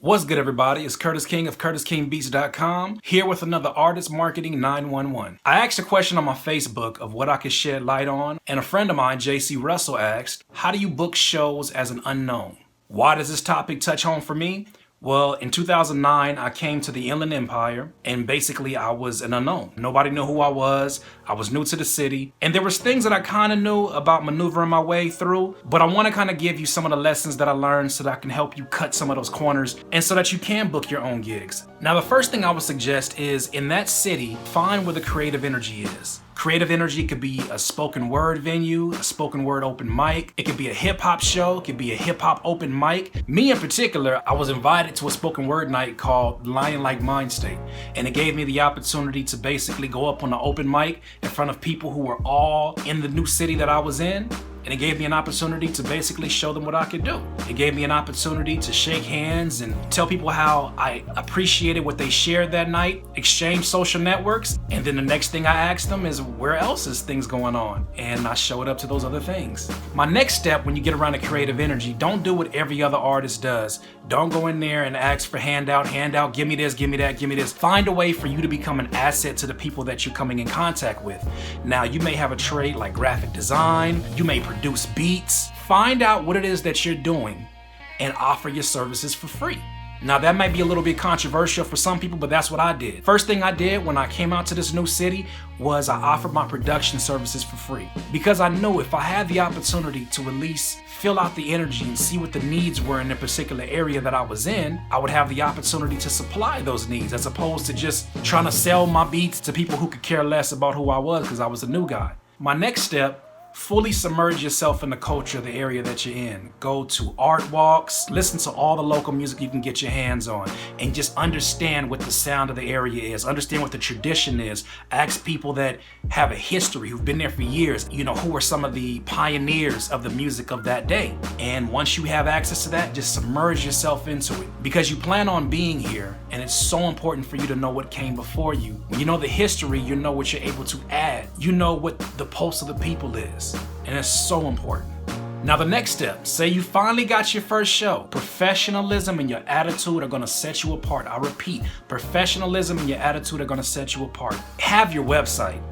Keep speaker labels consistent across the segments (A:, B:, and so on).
A: What's good, everybody? It's Curtis King of CurtisKingBeats.com here with another Artist Marketing 911. I asked a question on my Facebook of what I could shed light on, and a friend of mine, JC Russell, asked, how do you book shows as an unknown? Why does this topic touch home for me? Well, in 2009, I came to the Inland Empire, and basically I was an unknown. Nobody knew who I was new to the city, and there was things that I kind of knew about maneuvering my way through, but I want to kind of give you some of the lessons that I learned so that I can help you cut some of those corners, and so that you can book your own gigs. Now, the first thing I would suggest is, in that city, find where the creative energy is. Creative energy could be a spoken word venue, a spoken word open mic. It could be a hip hop show, it could be a hip hop open mic. Me in particular, I was invited to a spoken word night called Lion Like Mind State. And it gave me the opportunity to basically go up on an open mic in front of people who were all in the new city that I was in. And it gave me an opportunity to basically show them what I could do. It gave me an opportunity to shake hands and tell people how I appreciated what they shared that night, exchange social networks, and then the next thing I asked them is, where else is things going on? And I showed up to those other things. My next step when you get around the creative energy, don't do what every other artist does. Don't go in there and ask for handout, give me this, give me that, give me this. Find a way for you to become an asset to the people that you're coming in contact with. Now, you may have a trade like graphic design, you may produce beats. Find out what it is that you're doing and offer your services for free. Now, that might be a little bit controversial for some people, but that's what I did. First thing I did when I came out to this new city was I offered my production services for free, because I knew if I had the opportunity to at least fill out the energy and see what the needs were in the particular area that I was in, I would have the opportunity to supply those needs, as opposed to just trying to sell my beats to people who could care less about who I was because I was a new guy. My next step: fully submerge yourself in the culture of the area that you're in. Go to art walks, listen to all the local music you can get your hands on, and just understand what the sound of the area is, understand what the tradition is. Ask people that have a history, who've been there for years, who are some of the pioneers of the music of that day. And once you have access to that, just submerge yourself into it, because you plan on being here, and it's so important for you to know what came before you. When you know the history, you know what you're able to add. You know what the pulse of the people is. And it's so important. Now, the next step, say you finally got your first show. Professionalism and your attitude are gonna set you apart. I repeat, professionalism and your attitude are gonna set you apart. Have your website.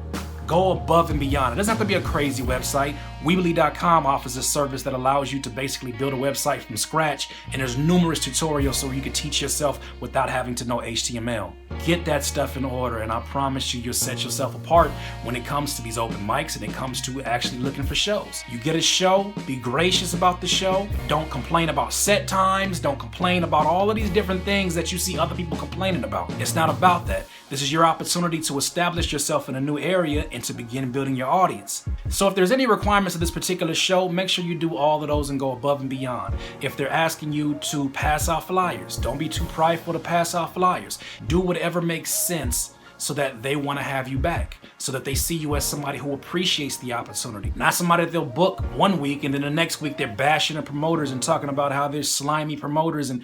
A: Go above and beyond. It doesn't have to be a crazy website. Weebly.com offers a service that allows you to basically build a website from scratch, and there's numerous tutorials so you can teach yourself without having to know HTML. Get that stuff in order, and I promise you, you'll set yourself apart when it comes to these open mics and it comes to actually looking for shows. You get a show, be gracious about the show. Don't complain about set times. Don't complain about all of these different things that you see other people complaining about. It's not about that. This is your opportunity to establish yourself in a new area and to begin building your audience. So if there's any requirements of this particular show, make sure you do all of those and go above and beyond. If they're asking you to pass out flyers, don't be too prideful to pass out flyers. Do whatever makes sense so that they want to have you back, so that they see you as somebody who appreciates the opportunity. Not somebody that they'll book one week and then the next week they're bashing the promoters and talking about how they're slimy promoters, and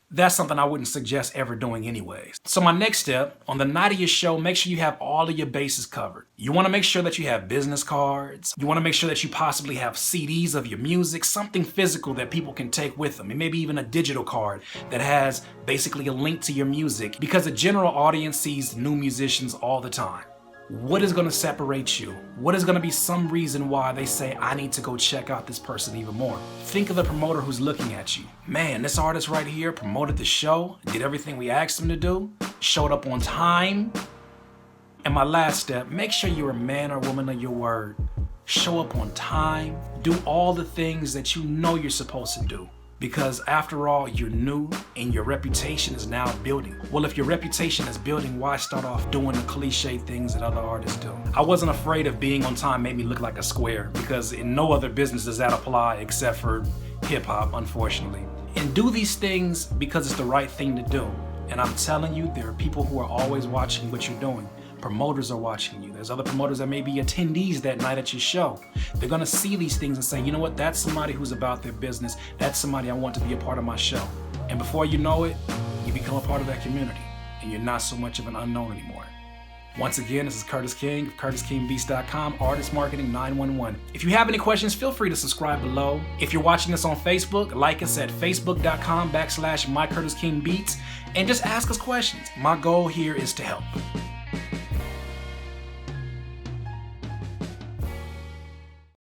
A: that's something I wouldn't suggest ever doing anyways. So my next step, on the night of your show, make sure you have all of your bases covered. You want to make sure that you have business cards. You want to make sure that you possibly have CDs of your music, something physical that people can take with them, and maybe even a digital card that has basically a link to your music, because the general audience sees new musicians all the time. What is going to separate you? What is going to be some reason why they say, I need to go check out this person even more? Think of the promoter who's looking at you. Man, this artist right here promoted the show, did everything we asked him to do, showed up on time. And my last step, make sure you're a man or woman of your word. Show up on time. Do all the things that you know you're supposed to do. Because after all, you're new and your reputation is now building. Well, if your reputation is building, why start off doing the cliche things that other artists do? I wasn't afraid of being on time made me look like a square, because in no other business does that apply except for hip hop, unfortunately. And do these things because it's the right thing to do. And I'm telling you, there are people who are always watching what you're doing. Promoters are watching you. There's other promoters that may be attendees that night at your show. They're gonna see these things and say, you know what, that's somebody who's about their business. That's somebody I want to be a part of my show. And before you know it, you become a part of that community, and you're not so much of an unknown anymore. Once again, this is Curtis King of CurtisKingBeats.com, Artist Marketing 911. If you have any questions, feel free to subscribe below. If you're watching this on Facebook, like us at facebook.com/MyCurtisKingBeats and just ask us questions. My goal here is to help.